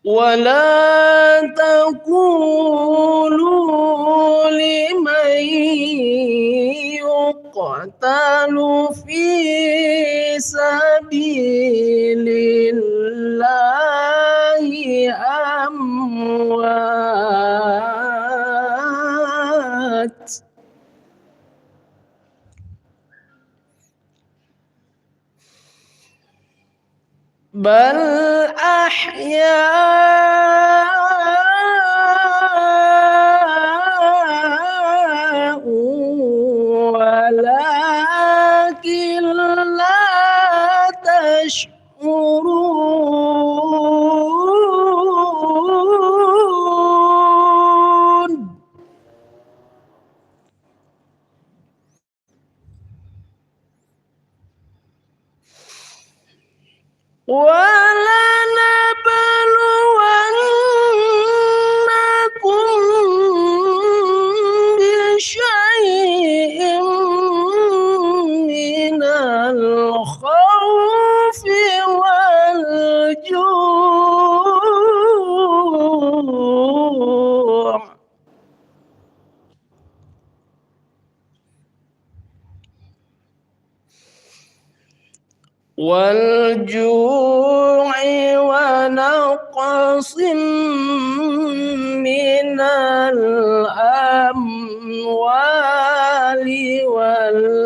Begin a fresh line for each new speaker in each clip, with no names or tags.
ولا تقولوا لمن يقتل في سبيل الله أموات بل أحياء ولكن لا تشعرون ولنبلونكم بشيء من الخوف والجوع ونقص من الأموال والأنفس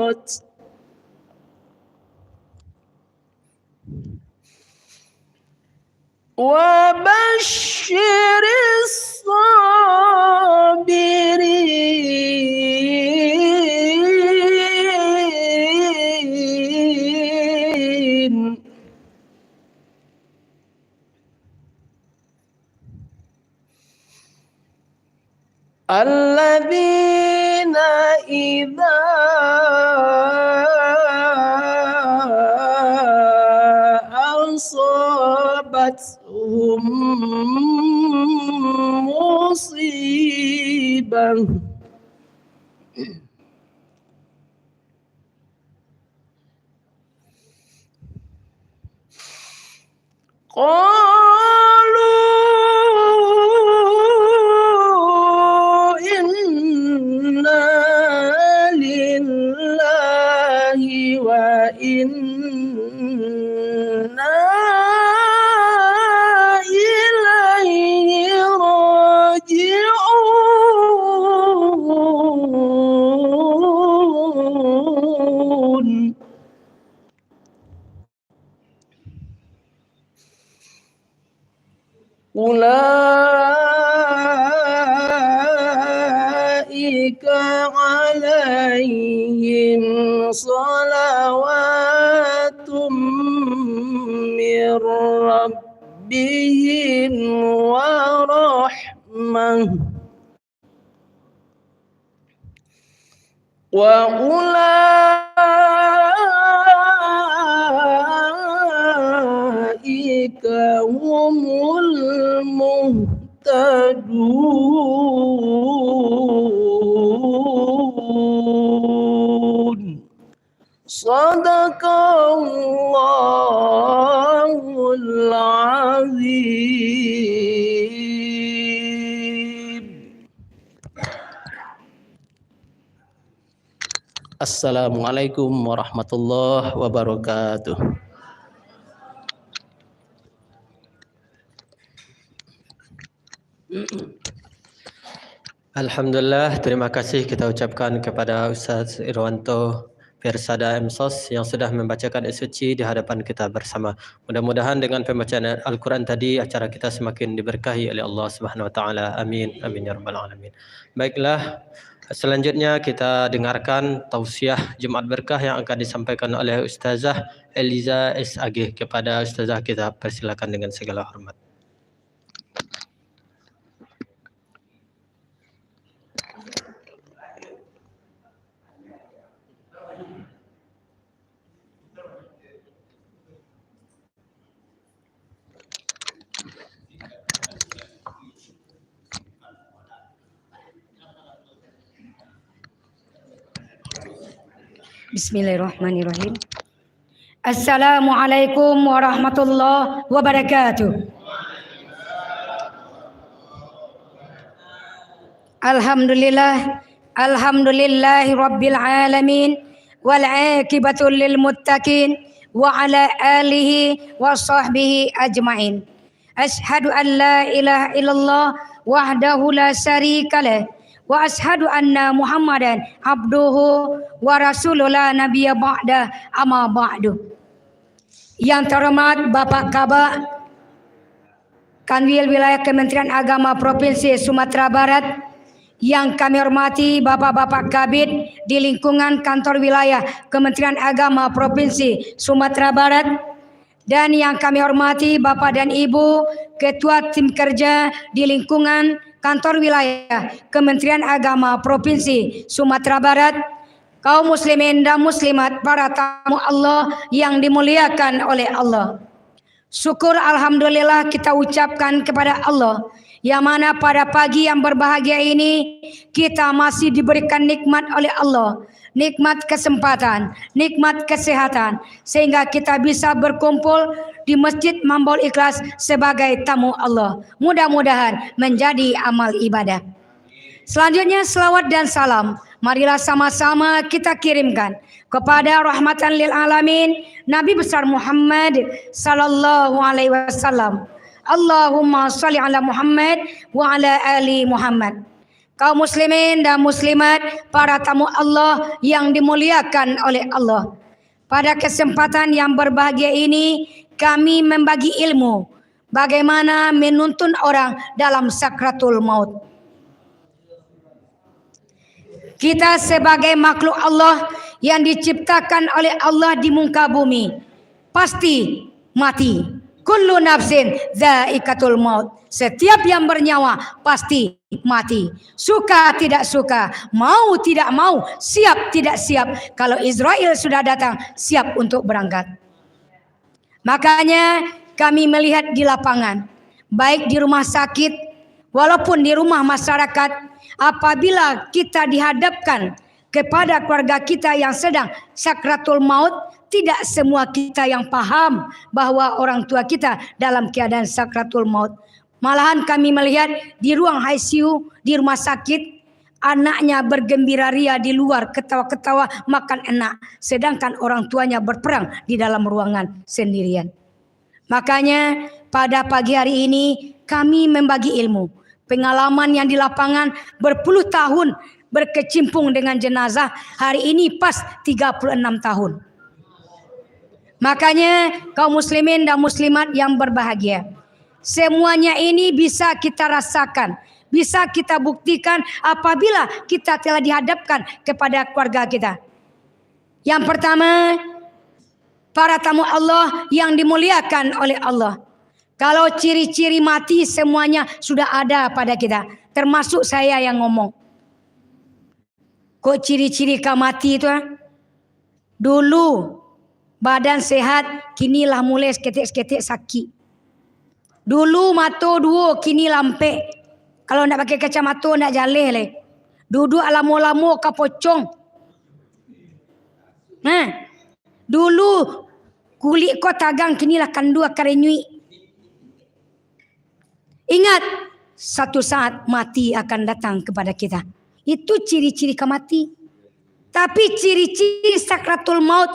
والثمرات وبشر الصابرين الذين إذا أصابتهم مصيبة قالوا إنا لله وإنا إليه راجعون أولئك عليهم صلوات من ربهم ورحمة وأولئك هم المهتدون صدق الله العظيم. Assalamualaikum warahmatullahi wabarakatuh.
Alhamdulillah, terima kasih kita ucapkan kepada Ustaz Irwanto Persada MSOS yang sudah membacakan SUC di hadapan kita bersama. Mudah-mudahan dengan pembacaan Al-Quran tadi acara kita semakin diberkahi oleh Allah Subhanahu Wa Taala. Amin. Amin ya rabbal alamin. Baiklah, selanjutnya kita dengarkan tausiah Jumat Berkah yang akan disampaikan oleh Ustazah Eliza SAG. Kepada Ustazah kita persilakan dengan segala hormat.
Bismillahirrahmanirrahim. Assalamualaikum warahmatullahi wabarakatuh. Alhamdulillahi rabbil alamin wal aqibatu lil muttaqin wa ala alihi wa sahbihi ajmain. Ashhadu an la ilaha illallah wahdahu la syarika lah wa ashhadu anna Muhammadan abduhu wa rasuluhu la nabiyya ba'da amma ba'du. Yang terhormat Bapak Kabak Kanwil Wilayah Kementerian Agama Provinsi Sumatera Barat, yang kami hormati Bapak-Bapak Kabid di lingkungan kantor wilayah Kementerian Agama Provinsi Sumatera Barat, dan yang kami hormati Bapak dan Ibu Ketua Tim Kerja di lingkungan kantor wilayah Kementerian Agama Provinsi Sumatera Barat, kaum muslimin dan muslimat, para tamu Allah yang dimuliakan oleh Allah. Syukur alhamdulillah kita ucapkan kepada Allah, yang mana pada pagi yang berbahagia ini kita masih diberikan nikmat oleh Allah, nikmat kesempatan, nikmat kesehatan, sehingga kita bisa berkumpul di Masjid Mambaul Ikhlas sebagai tamu Allah. Mudah-mudahan menjadi amal ibadah. Selanjutnya selawat dan salam marilah sama-sama kita kirimkan kepada rahmatan lil alamin Nabi besar Muhammad sallallahu alaihi wasallam. Allahumma shalli ala Muhammad wa ala ali Muhammad. Kaum muslimin dan muslimat, para tamu Allah yang dimuliakan oleh Allah. Pada kesempatan yang berbahagia ini kami membagi ilmu bagaimana menuntun orang dalam sakratul maut. Kita sebagai makhluk Allah yang diciptakan oleh Allah di muka bumi pasti mati. Kullu nafsin dha'iqatul maut. Setiap yang bernyawa pasti mati. Suka tidak suka, mau tidak mau, siap tidak siap. Kalau Israel sudah datang, siap untuk berangkat. Makanya kami melihat di lapangan, baik di rumah sakit, walaupun di rumah masyarakat, apabila kita dihadapkan kepada keluarga kita yang sedang sakratul maut, tidak semua kita yang paham bahwa orang tua kita dalam keadaan sakratul maut. Malahan kami melihat di ruang ICU di rumah sakit, anaknya bergembira ria di luar, ketawa-ketawa makan enak, sedangkan orang tuanya berperang di dalam ruangan sendirian. Makanya pada pagi hari ini kami membagi ilmu, pengalaman yang di lapangan berpuluh tahun berkecimpung dengan jenazah, hari ini pas 36 tahun. Makanya kaum muslimin dan muslimat yang berbahagia, semuanya ini bisa kita rasakan, bisa kita buktikan apabila kita telah dihadapkan kepada keluarga kita. Yang pertama, para tamu Allah yang dimuliakan oleh Allah. Kalau ciri-ciri mati semuanya sudah ada pada kita, termasuk saya yang ngomong. Kok ciri-ciri kau mati itu? Dulu badan sehat, kinilah mulai seketik-seketik sakit. Dulu mata dua, kini lampe. Kalau nak pakai kacamata nak jaleh leh. Duduk lama-lama kau pocong. Dulu kulit kau tagang, kinilah kandu akan renyui. Ingat, satu saat mati akan datang kepada kita. Itu ciri-ciri kemati. Tapi ciri-ciri sakratul maut,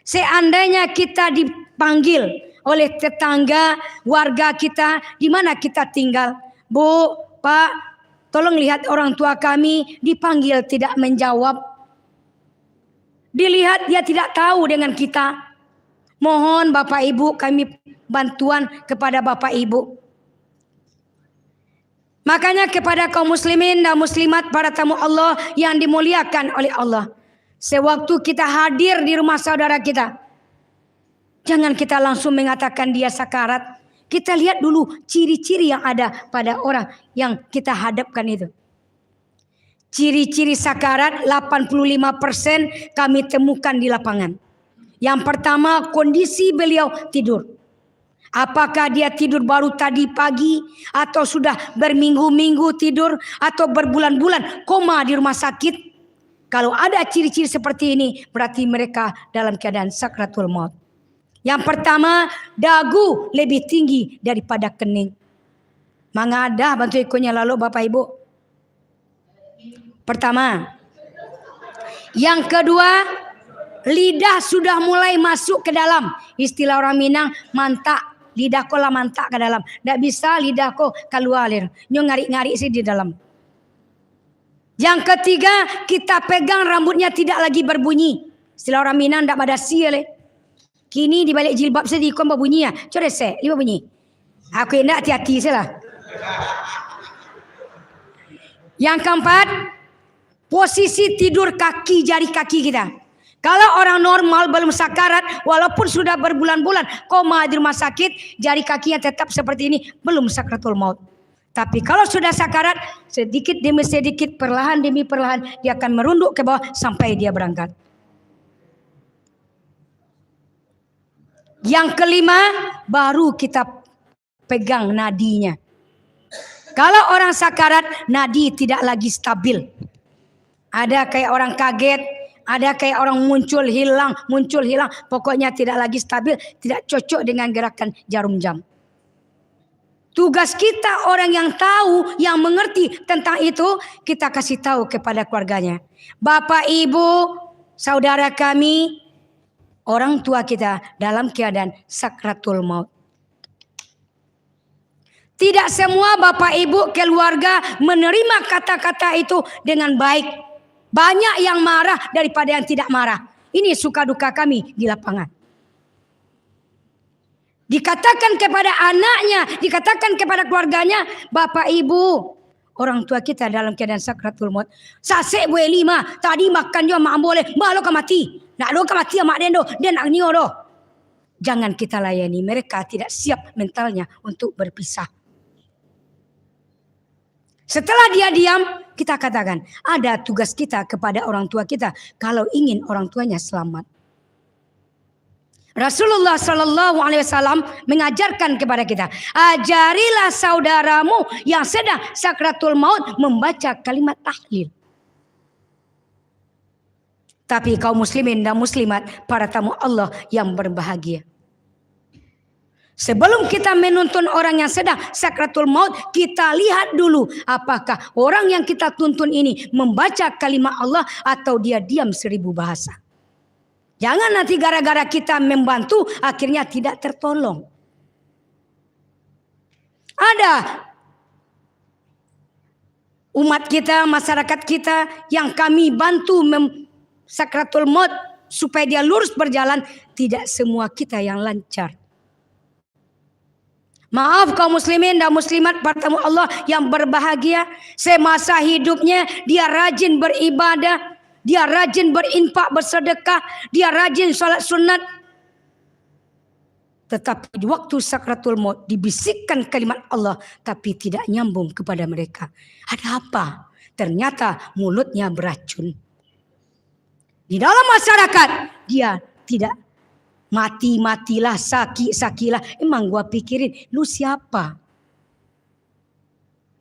seandainya kita dipanggil oleh tetangga, warga kita, di mana kita tinggal. Bu, Pak, tolong lihat orang tua kami, dipanggil tidak menjawab. Dilihat dia tidak tahu dengan kita. Mohon Bapak Ibu kami bantuan kepada Bapak Ibu. Makanya kepada kaum muslimin dan muslimat, para tamu Allah yang dimuliakan oleh Allah, sewaktu kita hadir di rumah saudara kita, jangan kita langsung mengatakan dia sakarat. Kita lihat dulu ciri-ciri yang ada pada orang yang kita hadapkan itu. Ciri-ciri sakarat 85% kami temukan di lapangan. Yang pertama, kondisi beliau tidur. Apakah dia tidur baru tadi pagi, atau sudah berminggu-minggu tidur, atau berbulan-bulan koma di rumah sakit. Kalau ada ciri-ciri seperti ini, berarti mereka dalam keadaan sakratul maut. Yang pertama, dagu lebih tinggi daripada kening. Mengadah bantu ikutnya lalu Bapak Ibu. Pertama. Yang kedua, lidah sudah mulai masuk ke dalam. Istilah orang Minang, mantak. Lidah ko lah mantak ke dalam. Tak bisa lidah ko keluar. Nyo ngarik-ngarik sih di dalam. Yang ketiga, kita pegang rambutnya tidak lagi berbunyi. Istilah orang Minang tak pada sial. Kini di balik jilbab saya diikon berbunyi ya. Coba saya, dia berbunyi. Aku hendak hati-hati salah. Yang keempat, posisi tidur kaki, jari kaki kita. Kalau orang normal belum sakarat, walaupun sudah berbulan-bulan koma di rumah sakit, jari kakinya tetap seperti ini, belum sakratul maut. Tapi kalau sudah sakarat, sedikit demi sedikit, perlahan demi perlahan, dia akan merunduk ke bawah sampai dia berangkat. Yang kelima, baru kita pegang nadinya. Kalau orang sakarat, nadi tidak lagi stabil. Ada kayak orang kaget, ada kayak orang muncul hilang. Pokoknya tidak lagi stabil, tidak cocok dengan gerakan jarum jam. Tugas kita orang yang tahu, yang mengerti tentang itu, kita kasih tahu kepada keluarganya. Bapak, Ibu, saudara kami, orang tua kita dalam keadaan sakratul maut. Tidak semua Bapak Ibu keluarga menerima kata-kata itu dengan baik. Banyak yang marah daripada yang tidak marah. Ini suka duka kami di lapangan. Dikatakan kepada anaknya, dikatakan kepada keluarganya, Bapak Ibu, orang tua kita dalam keadaan sakratul maut. Sasek boleh lima, tadi makan juga mak boleh, mak lo kan mati. Nak lo kan mati mak dendo, dan nak nio do. Jangan kita layani, mereka tidak siap mentalnya untuk berpisah. Setelah dia diam, kita katakan, ada tugas kita kepada orang tua kita kalau ingin orang tuanya selamat. Rasulullah Sallallahu Alaihi Wasallam mengajarkan kepada kita, ajarilah saudaramu yang sedang sakratul maut membaca kalimat tahlil. Tapi kaum muslimin dan muslimat, para tamu Allah yang berbahagia, sebelum kita menuntun orang yang sedang sakratul maut, kita lihat dulu apakah orang yang kita tuntun ini membaca kalimat Allah atau dia diam 1000 bahasa. Jangan nanti gara-gara kita membantu akhirnya tidak tertolong. Ada umat kita, masyarakat kita yang kami bantu sakratul maut supaya dia lurus berjalan, tidak semua kita yang lancar. Maaf kaum muslimin dan muslimat, para tamu Allah yang berbahagia, semasa hidupnya dia rajin beribadah, dia rajin berinfak, bersedekah, dia rajin salat sunat. Tetapi di waktu sakratul maut dibisikkan kalimat Allah tapi tidak nyambung kepada mereka. Ada apa? Ternyata mulutnya beracun. Di dalam masyarakat dia tidak mati-matilah, sakit-sakilah. Emang gua pikirin lu siapa?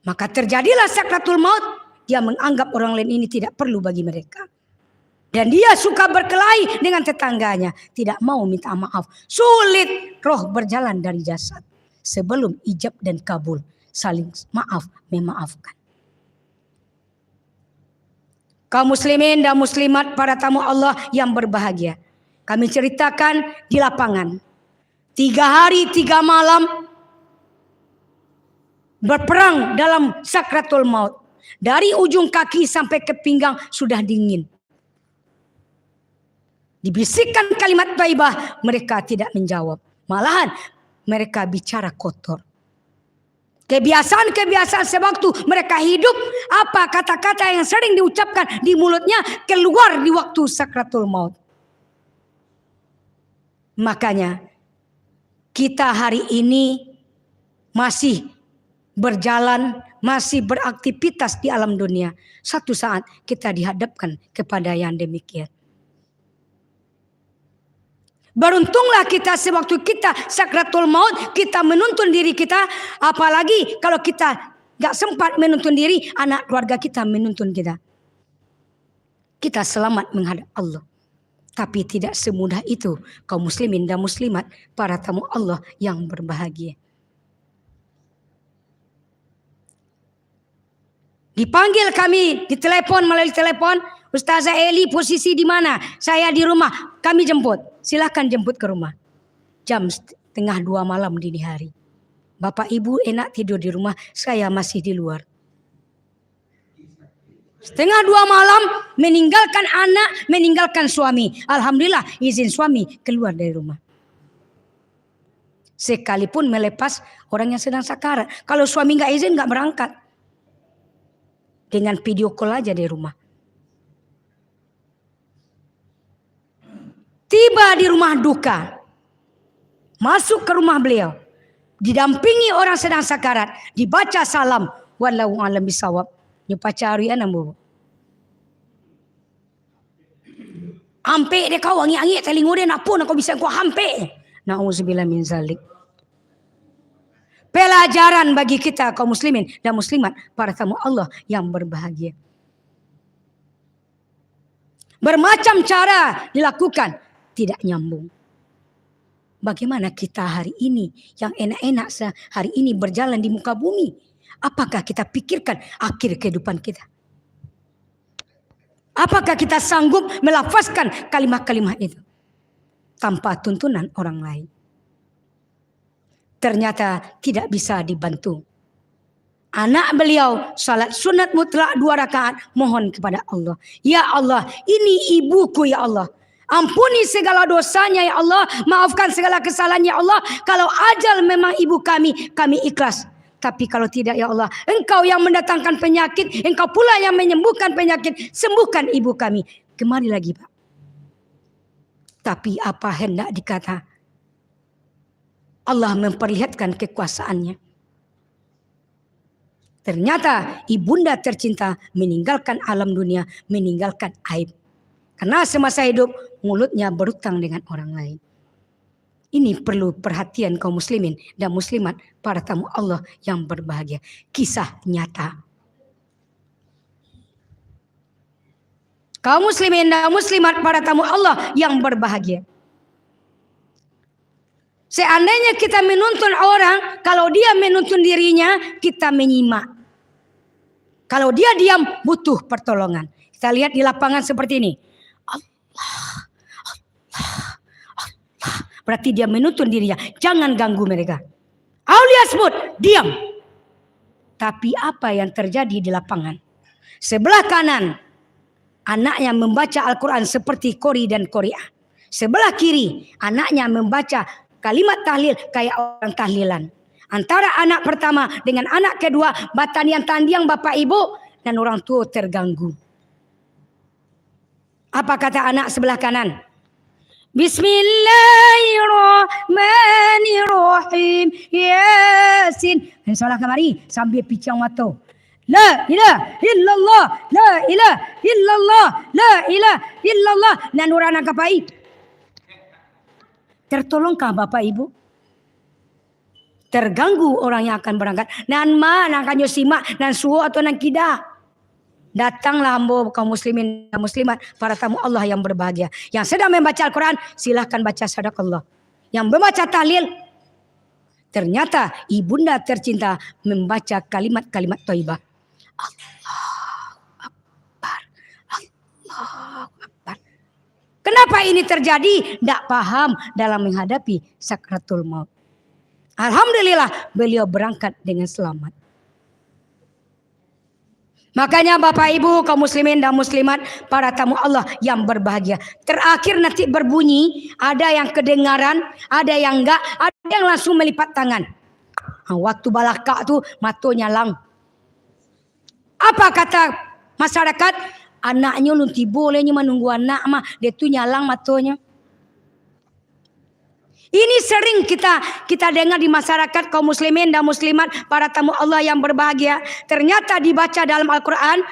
Maka terjadilah sakratul maut. Dia menganggap orang lain ini tidak perlu bagi mereka. Dan dia suka berkelahi dengan tetangganya. Tidak mau minta maaf. Sulit roh berjalan dari jasad. Sebelum ijab dan kabul. Saling maaf, memaafkan. Kaum muslimin dan muslimat, para tamu Allah yang berbahagia. Kami ceritakan di lapangan. 3 hari 3 malam. Berperang dalam sakratul maut. Dari ujung kaki sampai ke pinggang sudah dingin. Dibisikkan kalimat thayyibah, mereka tidak menjawab. Malahan mereka bicara kotor. Kebiasaan-kebiasaan sewaktu mereka hidup, apa kata-kata yang sering diucapkan di mulutnya keluar di waktu sakratul maut. Makanya kita hari ini masih berjalan, masih beraktivitas di alam dunia. Satu saat kita dihadapkan kepada yang demikian. Beruntunglah kita sewaktu kita sakratul maut, kita menuntun diri kita. Apalagi kalau kita gak sempat menuntun diri, anak keluarga kita menuntun kita. kita selamat menghadap Allah. Tapi tidak semudah itu kaum muslimin dan muslimat, para tamu Allah yang berbahagia. Dipanggil kami, ditelepon melalui telepon, Ustazah Eli posisi di mana? Saya di rumah, kami jemput. Silahkan jemput ke rumah. Jam 1:30 malam dini hari. Bapak ibu enak tidur di rumah, saya masih di luar. 1:30 malam meninggalkan anak, meninggalkan suami. Alhamdulillah izin suami keluar dari rumah. Sekalipun melepas orang yang sedang sakarat. Kalau suami nggak izin nggak berangkat. Dengan video call aja di rumah. Tiba di rumah duka. Masuk ke rumah beliau. Didampingi orang sedang sakarat. Dibaca salam. Wallahu a'lam bishawab. Dia pacari anak bu. Hampir dia kau angin-angin telinga dia nak pun aku bisa kau hampir. Nauzubillah min zalik. Pelajaran bagi kita kaum muslimin dan muslimat, para tamu Allah yang berbahagia. Bermacam cara dilakukan tidak nyambung. Bagaimana kita hari ini yang enak-enak hari ini berjalan di muka bumi? Apakah kita pikirkan akhir kehidupan kita? Apakah kita sanggup melafazkan kalimat-kalimat itu tanpa tuntunan orang lain? Ternyata tidak bisa dibantu. Anak beliau salat sunat mutlak 2 rakaat, mohon kepada Allah. Ya Allah, ini ibuku ya Allah. Ampuni segala dosanya ya Allah. Maafkan segala kesalahannya ya Allah. Kalau ajal memang ibu kami ikhlas. Tapi kalau tidak ya Allah, Engkau yang mendatangkan penyakit, Engkau pula yang menyembuhkan penyakit, sembuhkan ibu kami. Kemari lagi Pak. Tapi apa hendak dikata? Allah memperlihatkan kekuasaannya. Ternyata ibunda tercinta meninggalkan alam dunia, meninggalkan aib. Karena semasa hidup mulutnya berhutang dengan orang lain. Ini perlu perhatian kaum muslimin dan muslimat, para tamu Allah yang berbahagia. Kisah nyata. Kaum muslimin dan muslimat, para tamu Allah yang berbahagia. Seandainya kita menuntun orang, kalau dia menuntun dirinya, kita menyimak. Kalau dia diam, butuh pertolongan. Kita lihat di lapangan seperti ini. Allah. Berarti dia menuntun dirinya. Jangan ganggu mereka. Aulia sebut, diam. Tapi apa yang terjadi di lapangan? Sebelah kanan, anaknya membaca Al-Quran seperti Qori dan Qori'ah. Sebelah kiri, anaknya membaca kalimat tahlil kayak orang tahlilan. Antara anak pertama dengan anak kedua, batanian tandiang bapak ibu dan orang tua terganggu. Apa kata anak sebelah kanan? Bismillahirrahmanirrahim. Yasin. Salah kemari sambil picang mata. La ilaha illallah. La ilaha illallah. La ilaha illallah. Dan orang nak kapai. Tertolongkah Bapak Ibu? Terganggu orang yang akan berangkat. Nan ma nan kanyo simak nan suo atau nan kida. Datanglah hamba kaum muslimin dan muslimat, para tamu Allah yang berbahagia. Yang sedang membaca Al-Quran, silahkan baca sadaqallah. Yang membaca tahlil, ternyata ibunda tercinta membaca kalimat-kalimat thayyibah. Allahu Akbar. Allahu Akbar. Kenapa ini terjadi? Tidak paham dalam menghadapi sakratul maut. Alhamdulillah beliau berangkat dengan selamat. Makanya Bapak Ibu kaum muslimin dan muslimat, para tamu Allah yang berbahagia. Terakhir nanti berbunyi, ada yang kedengaran, ada yang enggak, ada yang langsung melipat tangan. Waktu balakak tu matonya lang. Apa kata masyarakat? Anaknya nanti bolehnya menunggu anak mah, dia tu nyalang matonya. Ini sering kita dengar di masyarakat kaum muslimin dan muslimat, para tamu Allah yang berbahagia. Ternyata dibaca dalam Al-Quran,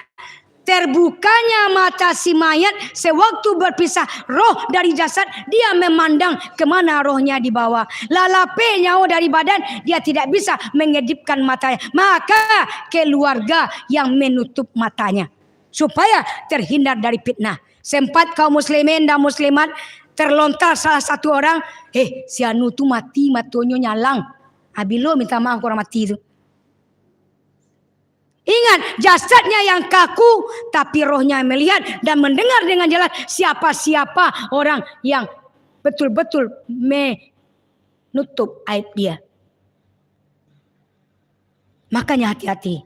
terbukanya mata si mayat sewaktu berpisah roh dari jasad, dia memandang kemana rohnya dibawa. Lalape nyawa dari badan, dia tidak bisa mengedipkan matanya. Maka keluarga yang menutup matanya. supaya terhindar dari fitnah. Sempat kaum muslimin dan muslimat terlontar salah satu orang, si anu tu mati, matonyo nyalang. Abilo minta maaf orang mati itu. Ingat, jasadnya yang kaku, tapi rohnya melihat dan mendengar dengan jelas siapa-siapa orang yang betul-betul menutup aib dia. Makanya hati-hati.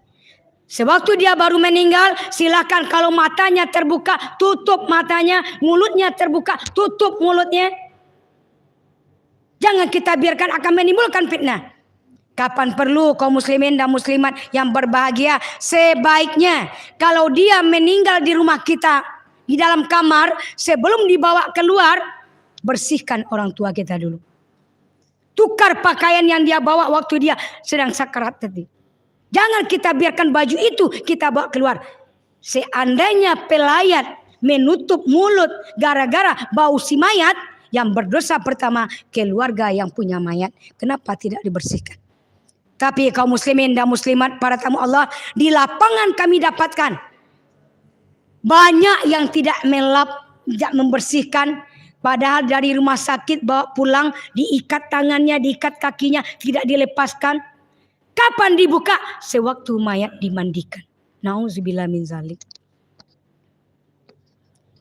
Sewaktu dia baru meninggal, silakan kalau matanya terbuka, tutup matanya, mulutnya terbuka, tutup mulutnya. Jangan kita biarkan akan menimbulkan fitnah. Kapan perlu kaum muslimin dan muslimat yang berbahagia, sebaiknya kalau dia meninggal di rumah kita, di dalam kamar, sebelum dibawa keluar, bersihkan orang tua kita dulu. Tukar pakaian yang dia bawa waktu dia sedang sakarat tadi. Jangan kita biarkan baju itu kita bawa keluar. Seandainya pelayat menutup mulut gara-gara bau si mayat, yang berdosa pertama keluarga yang punya mayat. Kenapa tidak dibersihkan? Tapi kaum muslimin dan muslimat, para tamu Allah, di lapangan kami dapatkan banyak yang tidak membersihkan. Padahal dari rumah sakit bawa pulang, diikat tangannya, diikat kakinya, tidak dilepaskan. Kapan dibuka? Sewaktu mayat dimandikan. Nauzubillah min zalik.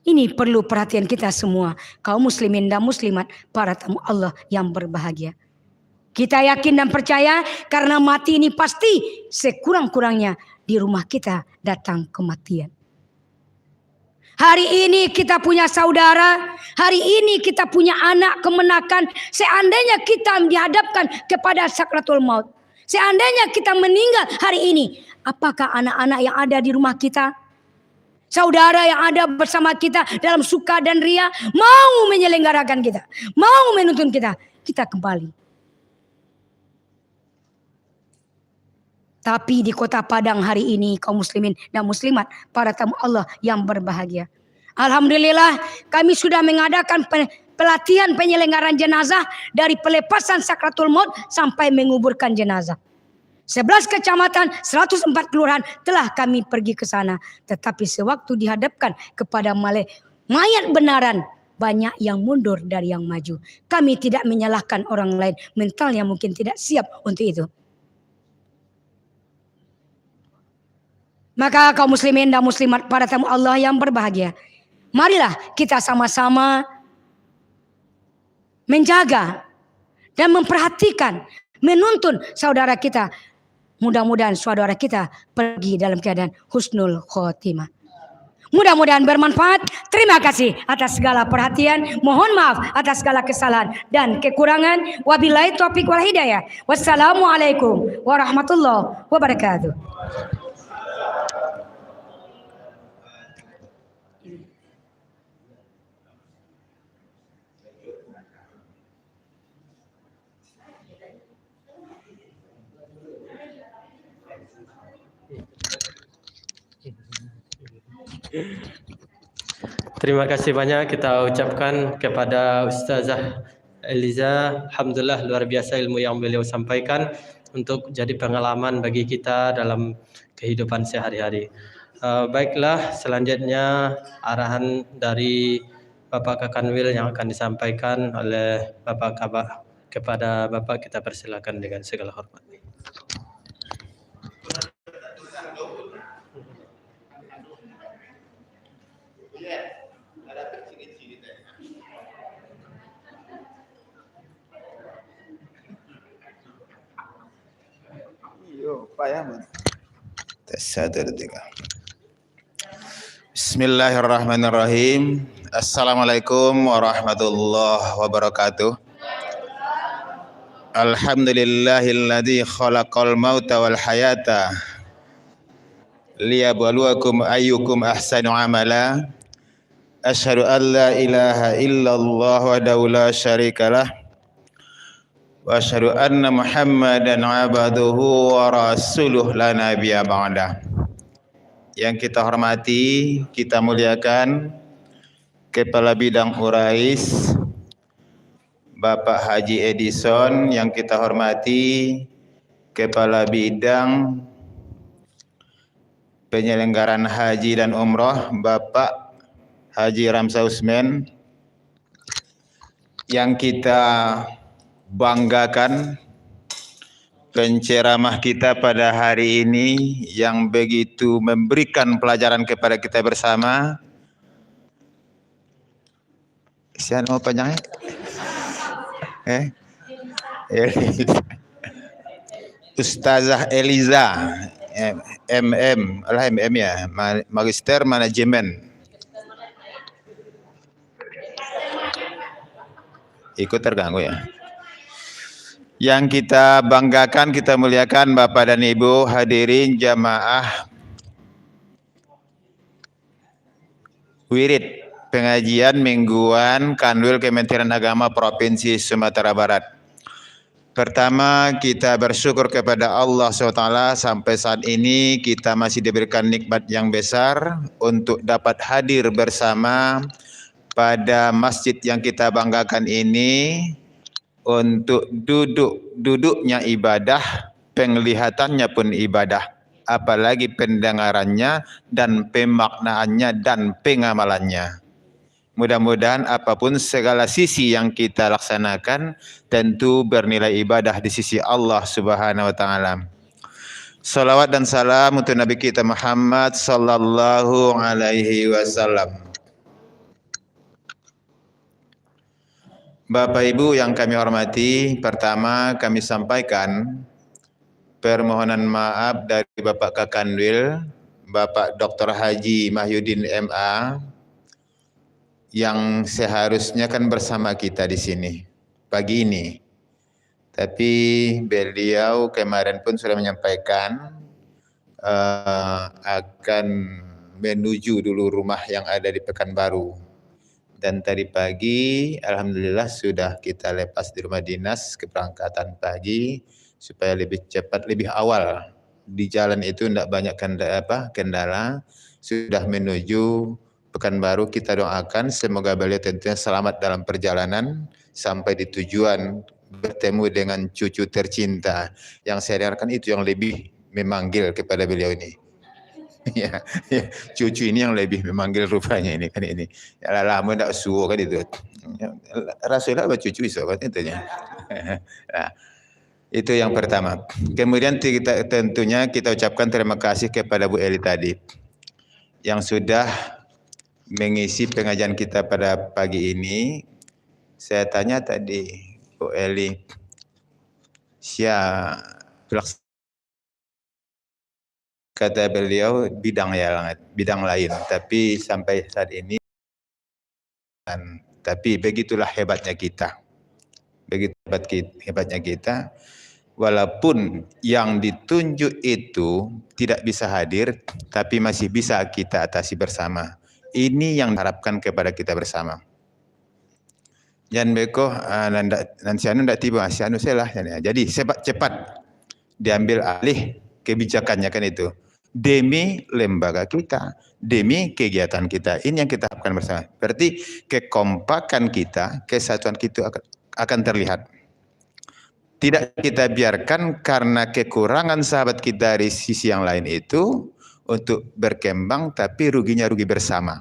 Ini perlu perhatian kita semua, kaum muslimin dan muslimat, para tamu Allah yang berbahagia. Kita yakin dan percaya karena mati ini pasti sekurang-kurangnya di rumah kita datang kematian. Hari ini kita punya saudara, hari ini kita punya anak kemenakan. Seandainya kita dihadapkan kepada sakratul maut, seandainya kita meninggal hari ini, apakah anak-anak yang ada di rumah kita, saudara yang ada bersama kita dalam suka dan ria mau menyelenggarakan kita, mau menuntun kita, kita kembali. Tapi di kota Padang hari ini kaum muslimin dan muslimat, para tamu Allah yang berbahagia. Alhamdulillah kami sudah mengadakan pelatihan penyelenggaraan jenazah dari pelepasan sakratul maut sampai menguburkan jenazah. 11 kecamatan, 104 kelurahan telah kami pergi ke sana. Tetapi sewaktu dihadapkan kepada mayat benaran, banyak yang mundur dari yang maju. Kami tidak menyalahkan orang lain, mentalnya mungkin tidak siap untuk itu. Maka kaum muslimin dan muslimat, para tamu Allah yang berbahagia, marilah kita sama-sama menjaga dan memperhatikan, menuntun saudara kita. Mudah-mudahan saudara kita pergi dalam keadaan husnul khotimah. Mudah-mudahan bermanfaat. Terima kasih atas segala perhatian. Mohon maaf atas segala kesalahan dan kekurangan. Wabillahi taufiq wal hidayah. Wassalamualaikum warahmatullahi wabarakatuh.
Terima kasih banyak kita ucapkan kepada Ustazah Eliza. Alhamdulillah luar biasa ilmu yang beliau sampaikan untuk jadi pengalaman bagi kita dalam kehidupan sehari-hari. Baiklah, selanjutnya arahan dari Bapak Kakanwil yang akan disampaikan oleh Bapak Kabak. Kepada Bapak kita persilakan dengan segala hormat.
Bismillahirrahmanirrahim. Assalamualaikum warahmatullahi wabarakatuh. Alhamdulillahilladzi khalaqal mauta wal hayata liyabluwakum ayyukum ahsanu amala. Asyhadu an la ilaha illallah wahdahu la syarikalah wa asyhadu anna Muhammadan abduhu wa rasuluh la nabiyya ba'da. Yang kita hormati, kita muliakan Kepala Bidang Urais Bapak Haji Edison, yang kita hormati Kepala Bidang penyelenggaraan haji dan umrah Bapak Haji Ramsa Usman, yang kita banggakan penceramah kita pada hari ini yang begitu memberikan pelajaran kepada kita bersama. Siapa nama panjangnya? Ustazah Eliza, MM ya, Magister Manajemen. Ikut terganggu ya. Yang kita banggakan, kita muliakan Bapak dan Ibu hadirin jamaah wirid pengajian mingguan Kanwil Kementerian Agama Provinsi Sumatera Barat. Pertama, kita bersyukur kepada Allah SWT sampai saat ini kita masih diberikan nikmat yang besar untuk dapat hadir bersama pada masjid yang kita banggakan ini untuk duduknya ibadah, penglihatannya pun ibadah, apalagi pendengarannya dan pemaknaannya dan pengamalannya. Mudah-mudahan apapun segala sisi yang kita laksanakan tentu bernilai ibadah di sisi Allah Subhanahu wa taala. Salawat dan salam untuk Nabi kita Muhammad sallallahu alaihi wasallam. Bapak Ibu yang kami hormati, pertama kami sampaikan permohonan maaf dari Bapak Kakanwil, Bapak Dr. Haji Mahyudin MA, yang seharusnya kan bersama kita di sini pagi ini. Tapi beliau kemarin pun sudah menyampaikan akan menuju dulu rumah yang ada di Pekanbaru. Dan tadi pagi alhamdulillah sudah kita lepas di rumah dinas keberangkatan pagi supaya lebih cepat, lebih awal. Di jalan itu tidak banyak kendala, sudah menuju Pekanbaru. Kita doakan semoga beliau tentunya selamat dalam perjalanan sampai di tujuan, bertemu dengan cucu tercinta. Yang saya dengarkan itu yang lebih memanggil kepada beliau ini. Ya, cucu ini yang lebih memanggil rupanya ini kan ini. Ya lama tidak suruh kan itu. Rasulullah cucu bisa kan itu ya. Nah, itu yang pertama. Kemudian tentunya kita ucapkan terima kasih kepada Bu Eli tadi yang sudah mengisi pengajian kita pada pagi ini. Saya tanya tadi, Bu Eli, kata beliau bidang lain, tapi sampai saat ini, tapi begitulah hebatnya kita. Begitu hebatnya kita, walaupun yang ditunjuk itu tidak bisa hadir, tapi masih bisa kita atasi bersama. Ini yang diharapkan kepada kita bersama. Jangan beko nanti anu ndak tiba, si anu salah. Jadi cepat diambil alih kebijakannya kan itu. Demi lembaga kita, demi kegiatan kita. Ini yang kita harapkan bersama. Berarti kekompakan kita, kesatuan kita akan terlihat. Tidak kita biarkan karena kekurangan sahabat kita dari sisi yang lain itu untuk berkembang, tapi ruginya rugi bersama.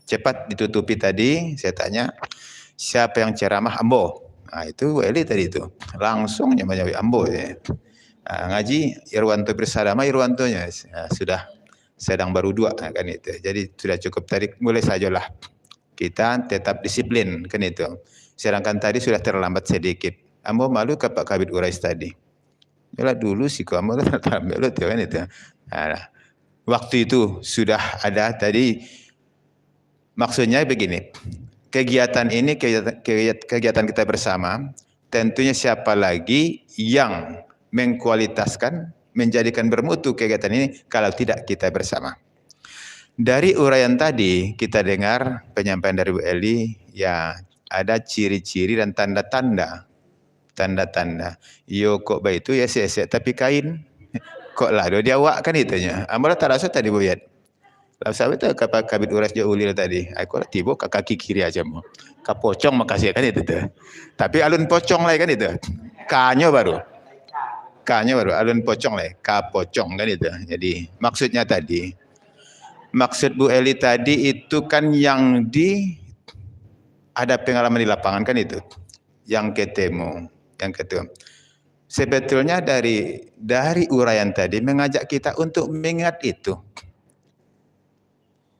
Cepat ditutupi tadi, saya tanya, siapa yang ceramah? Ambo. Nah, itu Eli tadi itu. Langsung nyamanya Ambo ya. Ngaji Irwanto bersama Irwantonya sudah sedang baru 2 kan itu. Jadi sudah cukup tadi, mulai sajalah kita tetap disiplin kan itu. Sedangkan tadi sudah terlambat sedikit. Ambo malu ke Pak Kabid Urais tadi. Yalah dulu sih kok Ambo terlambat kan itu. Nah, waktu itu sudah ada tadi. Maksudnya begini. Kegiatan ini kegiatan kita bersama. Tentunya siapa lagi yang mengkualitaskan, menjadikan bermutu kegiatan ini kalau tidak kita bersama. Dari uraian tadi kita dengar penyampaian dari Bu Eli, ya ada ciri-ciri dan tanda-tanda. Yo kok baik itu ya sesek tapi kain. Kok lah dia awak kan itunya. Amalah tak rasa tadi Bu Yat. Lah sahabat itu kata Kabid Urais jo ulil tadi. Aku lah tibo ke kaki kiri aja mau. Ka pocong makasih kan itu tuh. Tapi alun pocong lah kan itu. Kanyo baru. K-nya baru alun pocong lah, K pocong kan itu. Jadi maksudnya tadi, maksud Bu Eli tadi itu kan yang ada pengalaman di lapangan kan itu, yang ketemu, yang ketemu. Sebetulnya dari uraian tadi mengajak kita untuk mengingat itu.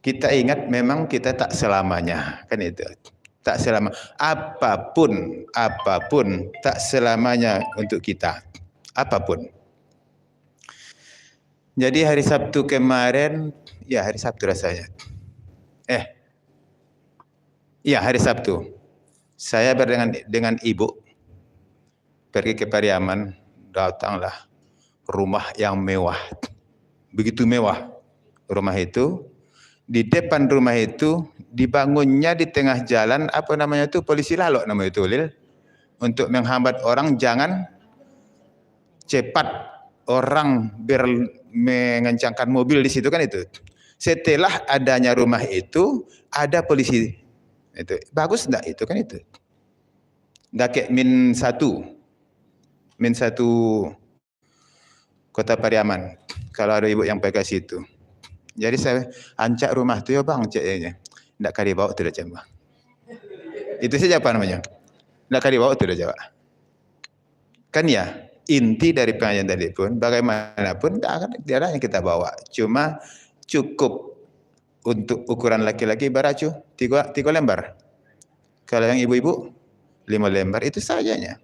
Kita ingat memang kita tak selamanya, kan itu. Tak selama apapun tak selamanya untuk kita. Apapun. Jadi hari Sabtu kemarin, ya hari Sabtu rasanya. Iya hari Sabtu. Saya dengan ibu pergi ke Pariaman, datanglah rumah yang mewah. Begitu mewah rumah itu. Di depan rumah itu dibangunnya di tengah jalan, apa namanya itu, polisi lalok namanya itu, Lil. Untuk menghambat orang jangan cepat orang mengencangkan mobil di situ kan itu. Setelah adanya rumah itu, ada polisi. Itu bagus enggak itu kan itu. Enggak kayak min satu Kota Pariaman. Kalau ada ibu yang pakai situ. Jadi saya ancak rumah tu ya bang, ceknya. Ndak kali bawa tu dah Bang. Itu saja apa namanya? Ndak kali bawa tu dah jawab. Kan ya, inti dari pengajian tadi pun bagaimanapun tidak ada yang kita bawa. Cuma cukup untuk ukuran laki-laki baracu 3 lembar. Kalau yang ibu-ibu 5 lembar itu sajanya.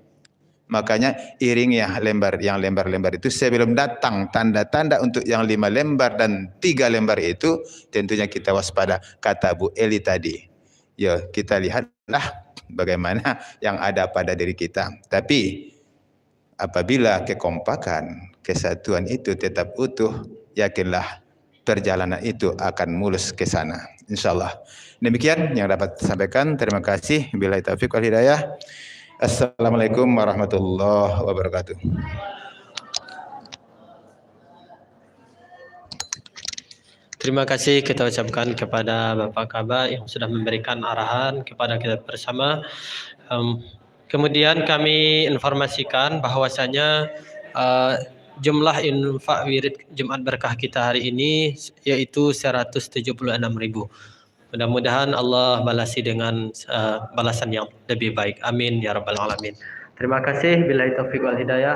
Makanya iring ya yang lembar-lembar itu sebelum datang tanda-tanda untuk yang 5 lembar dan 3 lembar itu tentunya kita waspada, kata Bu Eli tadi. Ya kita lihatlah bagaimana yang ada pada diri kita. Tapi apabila kekompakan, kesatuan itu tetap utuh, yakinlah perjalanan itu akan mulus ke sana. InsyaAllah. Demikian yang dapat disampaikan. Terima kasih. Billahi taufiq wal hidayah. Assalamualaikum warahmatullahi wabarakatuh.
Terima kasih kita ucapkan kepada Bapak Kabak yang sudah memberikan arahan kepada kita bersama. Kemudian kami informasikan bahwasanya jumlah infak wirid Jumat Berkah kita hari ini yaitu 176.000. Mudah-mudahan Allah balasi dengan balasan yang lebih baik. Amin ya rabbal alamin. Terima kasih. Billahi taufiq wal hidayah.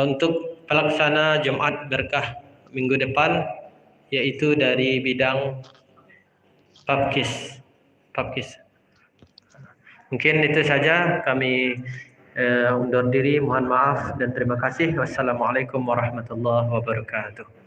Untuk pelaksana Jumat Berkah minggu depan yaitu dari bidang Papkis. Mungkin itu saja, kami undur diri. Mohon maaf dan terima kasih. Wassalamualaikum warahmatullahi wabarakatuh.